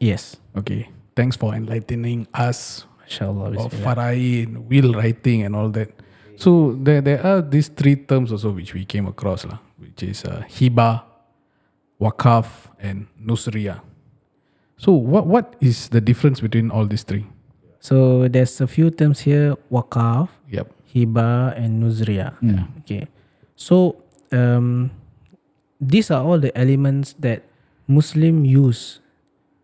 Yes. Okay. Thanks for enlightening us Inshallah. of Bismillah. faraid, will writing and all that. So there are these three terms also which we came across lah, which is hiba, waqaf and nusriya. So what is the difference between all these three? So there's a few terms here: waqaf, Yep. hiba, and nuzriya. Okay. So these are all the elements that Muslim use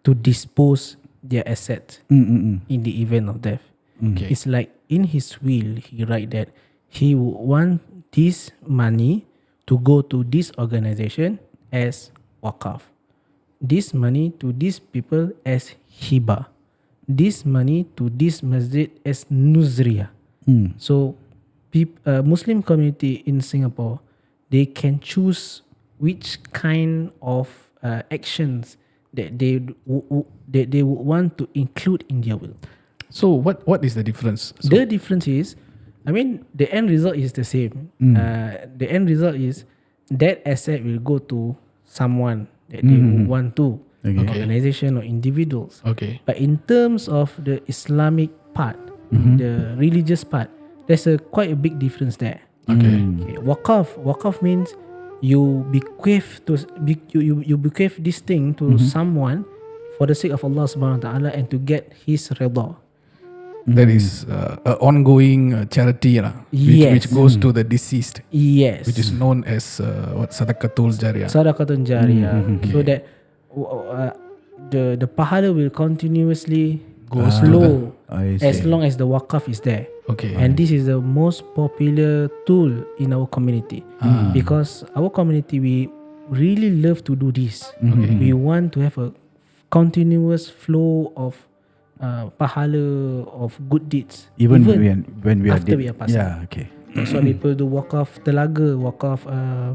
to dispose their assets in the event of death. Okay. It's like in his will, he write that he would want this money to go to this organization as waqaf, this money to these people as hiba, this money to this masjid as nuzriya. So Muslim community in Singapore, they can choose which kind of actions that they would want to include in their will. So what is the difference? So, The difference is, I mean, the end result is the same. The end result is that asset will go to someone that they would want to, organization or individuals. okay. But in terms of the Islamic part, the religious part, there's quite a big difference there. Okay. Waqaf means you bequeath you bequeath this thing to someone for the sake of Allah Subhanahu Wa Taala and to get His redha. That is an ongoing charity lah, which goes to the deceased, Yes. which is known as sadaqatul jariyah. Sadaqatun jariyah. So that the pahala will continuously flow as long as the waqaf is there. Okay. And this is the most popular tool in our community because our community, we really love to do this. We want to have a continuous flow of pahala of good deeds, even when we are after dead. we are passing. Yeah, okay. That's why people do waqaf telaga, waqaf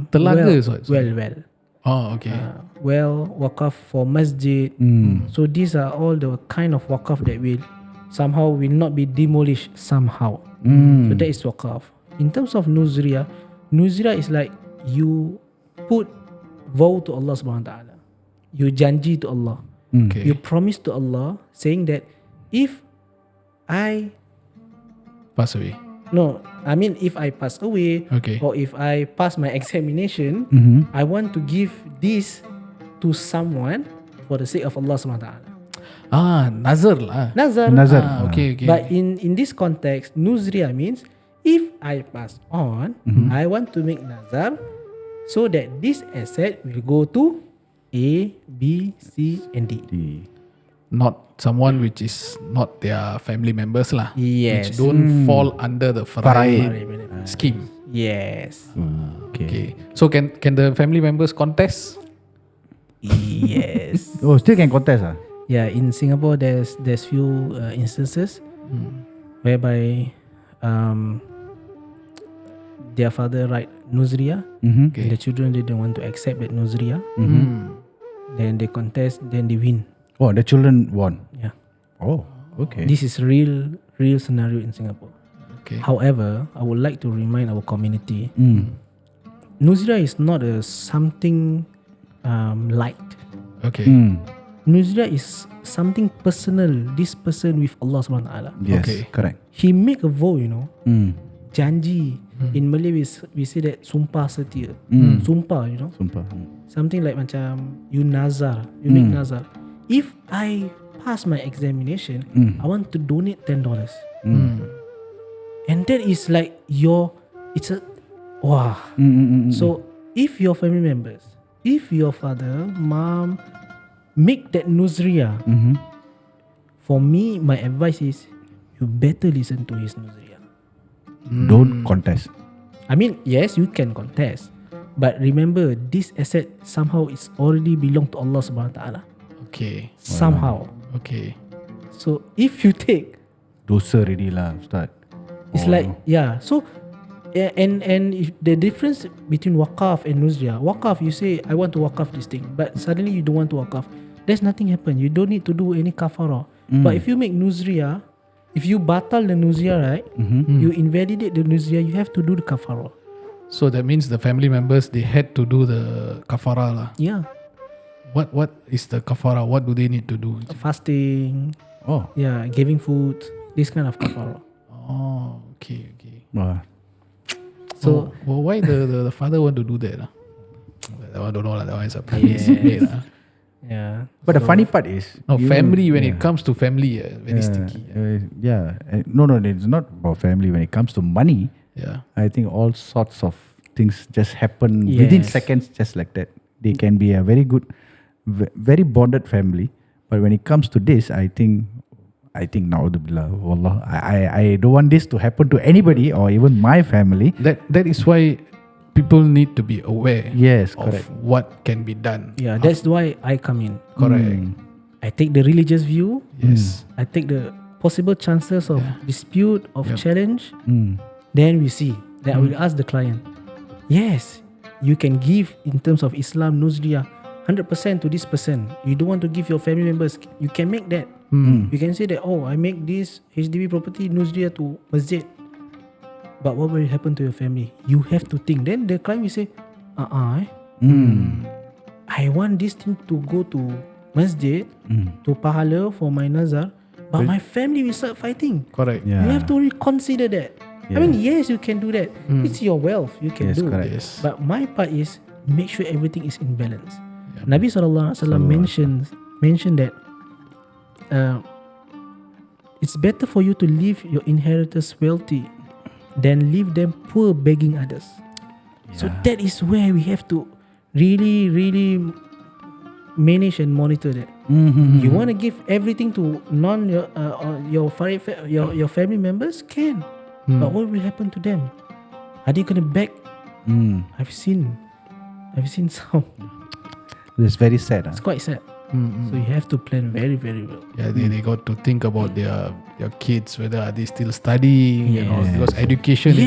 Telaga well, is what? well, Oh, okay. waqaf for masjid. So these are all the kind of waqaf that will not be demolished somehow. So that is waqaf. In terms of nuzriya is like you put vow to Allah Subhanahu Wa Taala. You janji to Allah. Okay. You promise to Allah saying that if I if I pass away, Okay. or if I pass my examination, I want to give this to someone for the sake of Allah Subhanahu Wa Taala. Nazar lah. Nazar. Okay. But in this context, nuzriya means if I pass on, I want to make nazar so that this asset will go to A, B, C, and D. Not someone which is not their family members lah. Yes. Which don't fall under the faraid scheme. Yes. Okay. So can the family members contest? Yes. Oh, still can contest Yeah, in Singapore, there's few instances whereby their father write nuzriya, and the children didn't want to accept that nuzriya. Then they contest, then they win. Oh, the children won. Yeah. Oh, okay. This is real scenario in Singapore. Okay. However, I would like to remind our community, nuzriya is not something light. Okay. Nuzriya is something personal. This person with Allah Subhanahu Wa Taala. Yes, Okay. correct. He make a vow, janji. In Malay we say that sumpah setia. Sumpah, Sumpah. something like macam you nazar, you make nazar. If I pass my examination, I want to donate $10. And that is like So if your family members, if your father, mom make that nuzriya, for me, my advice is you better listen to his nuzriya. Don't contest. I mean, yes, you can contest, but remember, this asset somehow is already belong to Allah Subhanahu Wa Taala. Okay. Somehow. Okay. So if you take, Dosa already lah, Ustad. it's like So and if the difference between waqaf and nuzriya, waqaf, you say I want to waqaf this thing, but suddenly you don't want to waqaf. There's nothing happen. You don't need to do any kafara. But if you make nuzriya, if you batal the nuzriya, right? You invalidate the nuzriya, you have to do the kafara. So that means the family members, they had to do the kafara lah. Yeah. what is the kafara? What do they need to do? Fasting, Oh. yeah, giving food, this kind of kafara. Oh, okay. So why the father want to do that? That one don't know lah. That one is a private matter lah. yeah. But the funny part is, No, you- family, when it comes to family, very sticky. No, it's not about family. When it comes to money, Yeah. I think all sorts of things just happen within Yes. seconds, just like that. They can be a very good, very bonded family. But when it comes to this, I think na'udzubillah, wallah, I don't want this to happen to anybody or even my family. That is why people need to be aware Yes, of correct. what can be done. Yeah, that's why I come in. Correct. I take the religious view. Yes. I take the possible chances of dispute, of challenge. Then we see. Then I will ask the client, yes, you can give in terms of Islam, Nuzriya, 100% to this person. You don't want to give your family members, you can make that. You can say that, oh, I make this HDB property Nuzriya to masjid. But what will happen to your family? You have to think. Then the client will say, I want this thing to go to masjid, to pahala for my nazar, but my family will start fighting. Correct. Yeah. You have to reconsider that. I mean, yes, you can do that. It's your wealth. You can Yes, do. correct. Yes. But my part is make sure everything is in balance. Nabi SAW mentioned that it's better for you to leave your inheritors wealthy than leave them poor begging others. So that is where we have to really, really manage and monitor that. You want to give everything to your family members? Can. But what will happen to them? Are they gonna beg? I've seen some. It's very sad. It's quite sad. So you have to plan very, very well. Yeah, they got to think about their kids, whether are they still studying and all, because education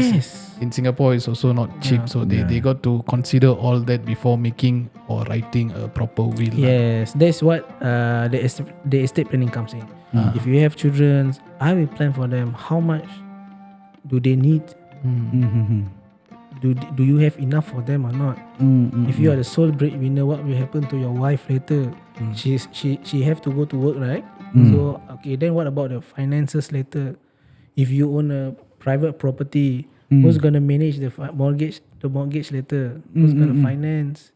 in Singapore is also not cheap. So they got to consider all that before making or writing a proper will. Yes, that's what the estate planning comes in. If you have children, I will plan for them. How much do they need? Do you have enough for them or not? If you are the sole breadwinner, what will happen to your wife later? She have to go to work, right? So okay, then what about the finances later? If you own a private property, who's gonna manage the mortgage? The mortgage later, who's gonna finance?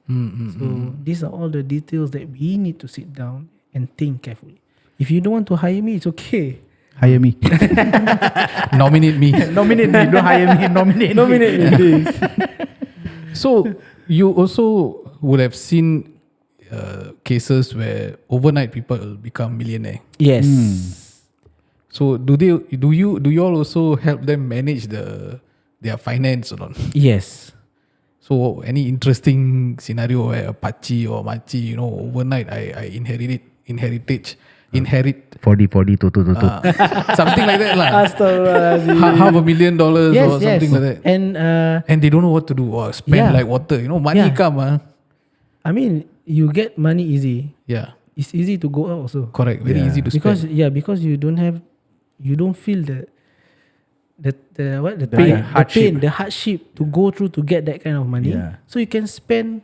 So these are all the details that we need to sit down and think carefully. If you don't want to hire me, it's okay. Hire me. Nominate me. Nominate me. Don't hire me. Nominate me. So you also would have seen cases where overnight people become millionaire. Yes. So do you all also help them manage their finance or not? Yes. So any interesting scenario where a pachi or machi, overnight I inherit 40, to. something like that lah. Astaghfirullahaladzim. $500,000 or something like that. And And they don't know what to do or spend like water. Money come. I mean, you get money easy. Yeah, It's easy to go out also. correct. Very easy to Because spend. because you don't feel the hardship. pain, the hardship to go through to get that kind of money. Yeah. So you can spend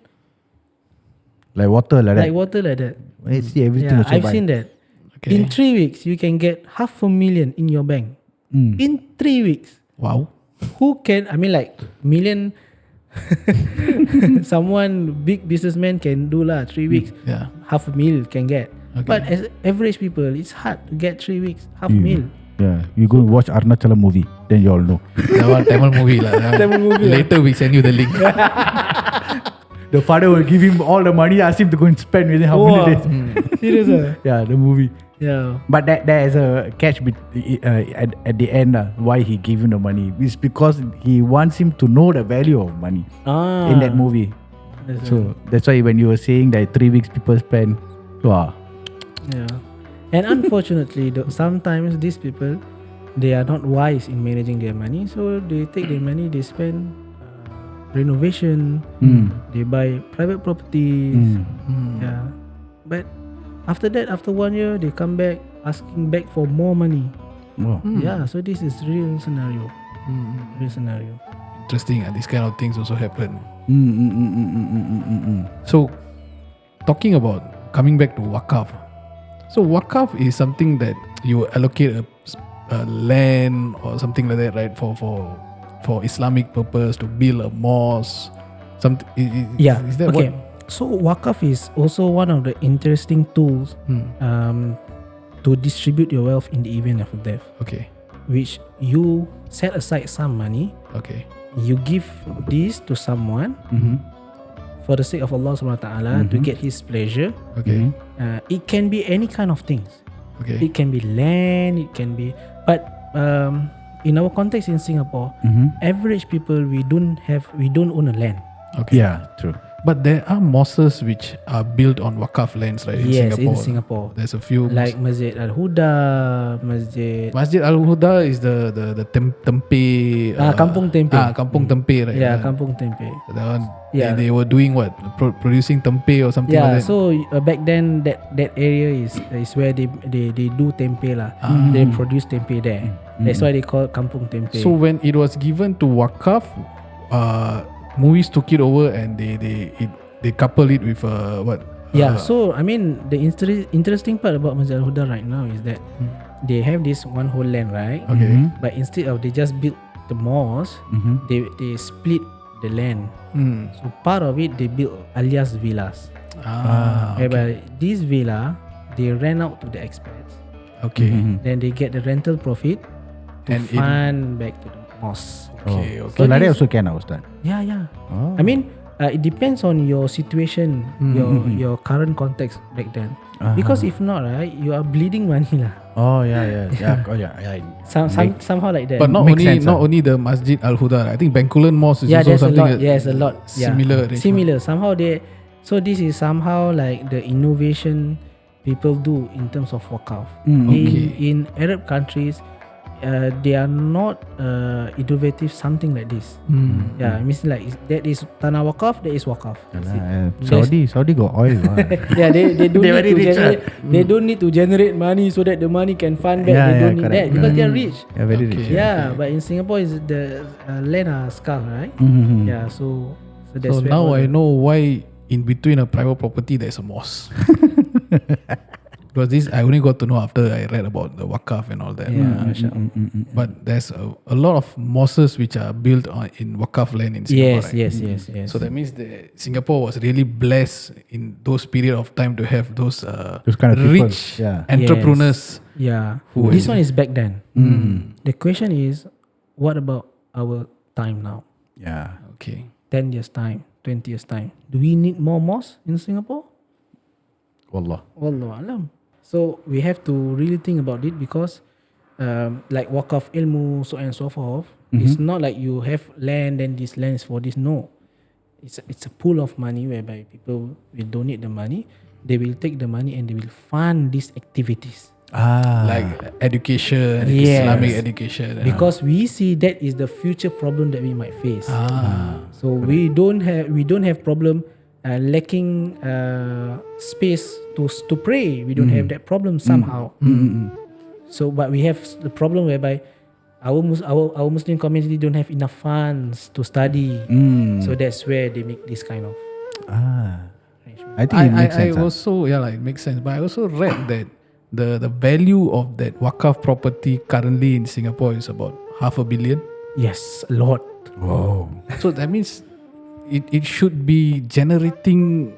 Like water like that. like water like that. I see everything Yeah, also I've buy. seen that. Okay. In 3 weeks, you can get $500,000 in your bank. In 3 weeks. Wow. Who can, I mean like million, someone big businessman can do lah 3 weeks. Yeah. $500,000 can get. Okay. But as average people, it's hard to get 3 weeks, $500,000. Yeah, you go and watch Arnachalam movie, then you all know. That one Tamil movie lah. Later we send you the link. The father will give him all the money, ask him to go and spend within how many days. Serious ah? Yeah, the movie. Yeah. But there is a catch at the end. Why he gave him the money? It's because he wants him to know the value of money in that movie. So that's why when you were saying that 3 weeks people spend, wow. Yeah. And unfortunately, sometimes these people, they are not wise in managing their money. So they take their money, they spend renovation, they buy private properties. Yeah. But after that, after 1 year, they come back asking back for more money. Wow. Yeah. So this is real scenario. Real scenario. Interesting. These kind of things also happen. So talking about coming back to Waqaf. So Waqaf is something that you allocate a land or something like that, right? For Islamic purpose to build a mosque. Something. Yeah. Is that okay. what? So Waqaf is also one of the interesting tools to distribute your wealth in the event of death, Okay. which you set aside some money, Okay. you give this to someone for the sake of Allah subhanahu wa ta'ala to get his pleasure. Okay. It can be any kind of things. Okay. It can be land, it can be, but in our context in Singapore, average people we don't own a land. Okay. Yeah, true. But there are mosques which are built on Waqaf lands, right? Yes, in Singapore. Singapore. There's a few Like Masjid Al-Huda, Masjid Al-Huda is the tempe. Kampung Tempe. Kampung Tempe, right? Yeah, Kampung Tempe. That one. Yeah. They were doing what? Producing tempe or something Yeah, like that. so back then that area is where they do tempe lah. They produce tempe there. That's why they call it Kampung Tempe. So when it was given to Waqaf, movies took it over and they couple it with what? Yeah, so I mean the interesting part about Masjid Al-Huda right now is that they have this one whole land, right? Okay. But instead of they just build the mosque, they split the land. So part of it they built alias villas. Whereby this villa they rent out to the expats. Okay. Then they get the rental profit to And fund back to the mosque. Okay. So like that also can, Ustad. Yeah, yeah. Oh. I mean, it depends on your situation, your current context back then. Because if not, right, you are bleeding money lah. Oh yeah. Oh yeah. Somehow like that. But not Makes only sense, not only the Masjid Al-Huda. I think Bencoolen Mosque is yeah, also there's a something lot. that Yes, a lot. Yeah. similar. arrangement. Similar. Somehow they. So this is somehow like the innovation people do in terms of Waqaf. Okay. In Arab countries, they are not innovative something like this. Yeah, it means like that is tanah Waqaf, that is Waqaf. Saudi got oil. Yeah, they don't They need very to rich, generate. They don't need to generate money so that the money can fund back. Yeah, They yeah, don't need correct. that because they are rich. Yeah, very rich. Yeah, but in Singapore is the land are scarce, right? Yeah, so that's So where now all I the- know why in between a private property there's a mosque. Because this I only got to know after I read about the Waqaf and all that. Yeah, mashallah. But there's a lot of mosques which are built in Waqaf land in Singapore. Yes, right? yes. So that means Singapore was really blessed in those period of time to have those kind of people, rich yeah. entrepreneurs. Yeah. Who This is- one is back then. The question is, what about our time now? Yeah. Okay. 10 years time, 20 years time. Do we need more mosques in Singapore? Wallah. Wallahu alam. So we have to really think about it because like Waqaf ilmu, so on and so forth, it's not like you have land and this land is for this. No. It's a pool of money whereby people will donate the money. They will take the money and they will fund these activities. Like education, Yes. Islamic education. Because we see that is the future problem that we might face. So we don't have problem lacking space to pray. We don't have that problem somehow. So but we have the problem whereby our Muslim community don't have enough funds to study. So that's where they make this kind of arrangement. I think it makes I sense. also it makes sense. But I also read that the value of that Waqaf property currently in Singapore is about $500 million. Yes, a lot. Whoa. So that means it should be generating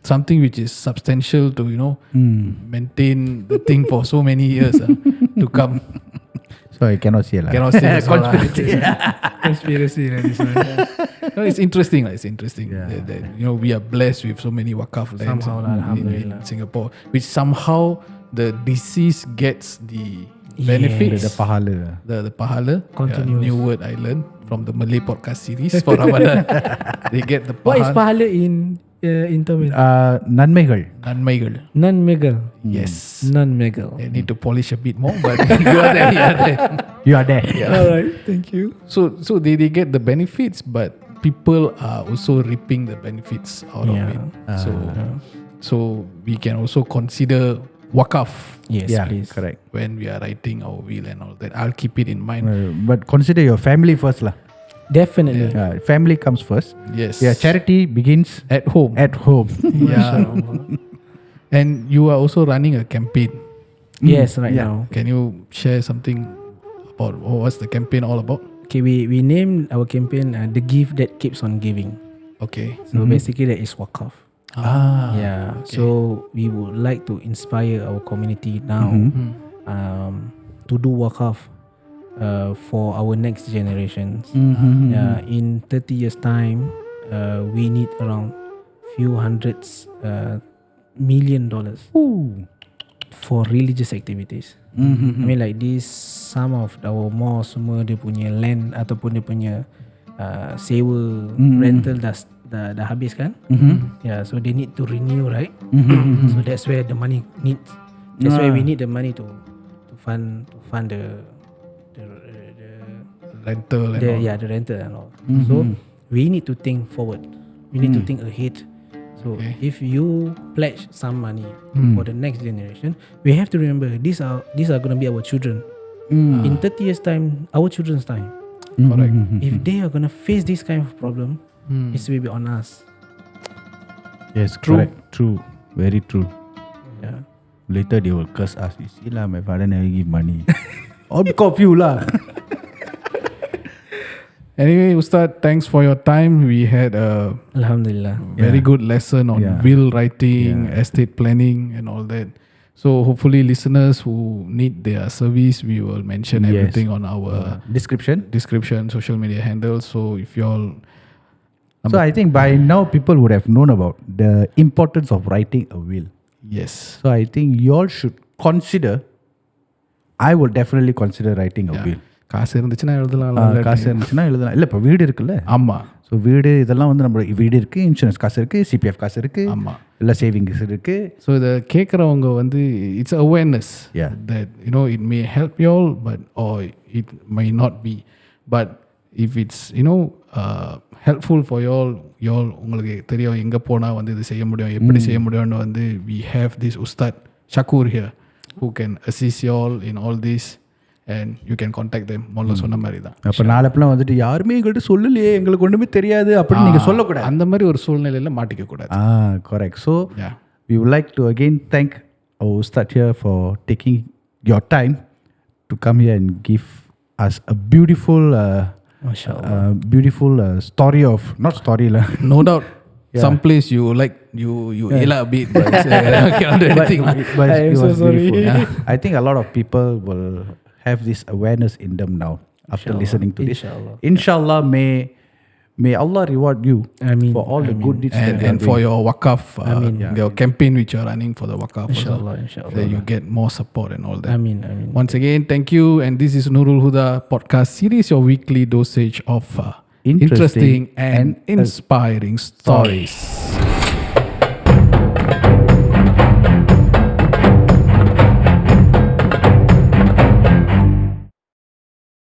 something which is substantial to maintain the thing for so many years to come. So I cannot say lah. Cannot say this one, conspiracy this one. No, it's interesting. It's interesting that we are blessed with so many Waqaf lands Somehow lah, in alhamdulillah. Singapore, which somehow the deceased gets the benefits. The pahala. The pahala. Continuous. New word I learned from the Malay podcast series for Ramadan. They get the What is pahala. pahala in Tamil? Nanmegal. Nanmaigal. Non-megal. Yes. Non-megal. I need to polish a bit more, but you are there. You are there. Alright, thank you. So they get the benefits, but people are also reaping the benefits out of it. So we can also consider Waqaf Yes, Yeah, please. correct. when we are writing our will and all that. I'll keep it in mind. But consider your family first lah. Definitely. Family comes first. Yes. Yeah, charity begins At home. at home. Yeah. And you are also running a campaign. Yes, right yeah. now. Can you share something about what's the campaign all about? Okay, we named our campaign The Gift That Keeps on Giving. Okay. So basically that is Waqaf. Ah. Yeah. okay. So we would like to inspire our community now to do Waqaf for our next generations. Yeah. In 30 years time, we need around few hundreds $1 million Ooh. for religious activities. I mean like this, some of our mosque semua dia punya land ataupun dia punya sewa rental dah habis kan. Yeah, so they need to renew, right? So that's where the money needs. That's where we need the money to fund the Rental and all. the rental and all. So we need to think forward. We need to think ahead. So if you pledge some money for the next generation, we have to remember these are going to be our children. In 30 years time, our children's time. Correct. If they are going to face this kind of problem, it will be on us. Yes, correct. True. Very true. Yeah. Later they will curse us. You see lah, my father never give money. All because of you lah. Anyway, Ustad, thanks for your time. We had a Alhamdulillah. very good lesson on will writing, estate planning and all that. So hopefully listeners who need their service, we will mention everything on our Description. social media handles. So if you all So I think by now people would have known about the importance of writing a will. yes. So I think you all should consider. I will definitely consider writing a will. காசு இருந்துச்சுன்னா எழுதலாம். காசு இருந்துச்சுன்னா எழுதலாம். இல்லை இப்போ வீடு இருக்குல்ல. ஆமாம். ஸோ வீடு இதெல்லாம் வந்து நம்ம வீடு இருக்குது, இன்சூரன்ஸ் காசு இருக்குது, சிபிஎஃப் காசு இருக்குது, ஆமாம், இல்லை சேவிங்ஸ் இருக்குது. ஸோ இதை கேட்குறவங்க வந்து it's awareness that it may help you all but R it my not be but if it's helpful for you all உங்களுக்கு தெரியும் எங்கே போனால் வந்து இது செய்ய முடியும், எப்படி செய்ய முடியும்னு வந்து we have this Ustad Shakoor here who can assist you all in all this and you can contact them. முதல்ல சொன்ன மாதிரி தான். அப்போ நாளைப்பெல்லாம் வந்துட்டு யாருமே எங்கள்கிட்ட சொல்லலையே, எங்களுக்கு ஒன்றுமே தெரியாது அப்படின்னு நீங்கள் சொல்லக்கூடாது. அந்த மாதிரி ஒரு சூழ்நிலையில் மாட்டிக்க கூடாது. Correct. So we would like to again thank our Ustad here for taking your time to come here and give us a beautiful story of, not story lah. No doubt. Some place you like you ela a bit but cannot do anything. But I'm it so was sorry. beautiful. I think a lot of people will have this awareness in them now after listening to this. Inshallah, may Allah reward you for all the good deeds and for your Waqaf, your campaign which you are running for the Waqaf. Inshallah. That you get more support and all that. Ameen. Once again, thank you. And this is Nurul Huda podcast series, your weekly dosage of interesting and inspiring stories.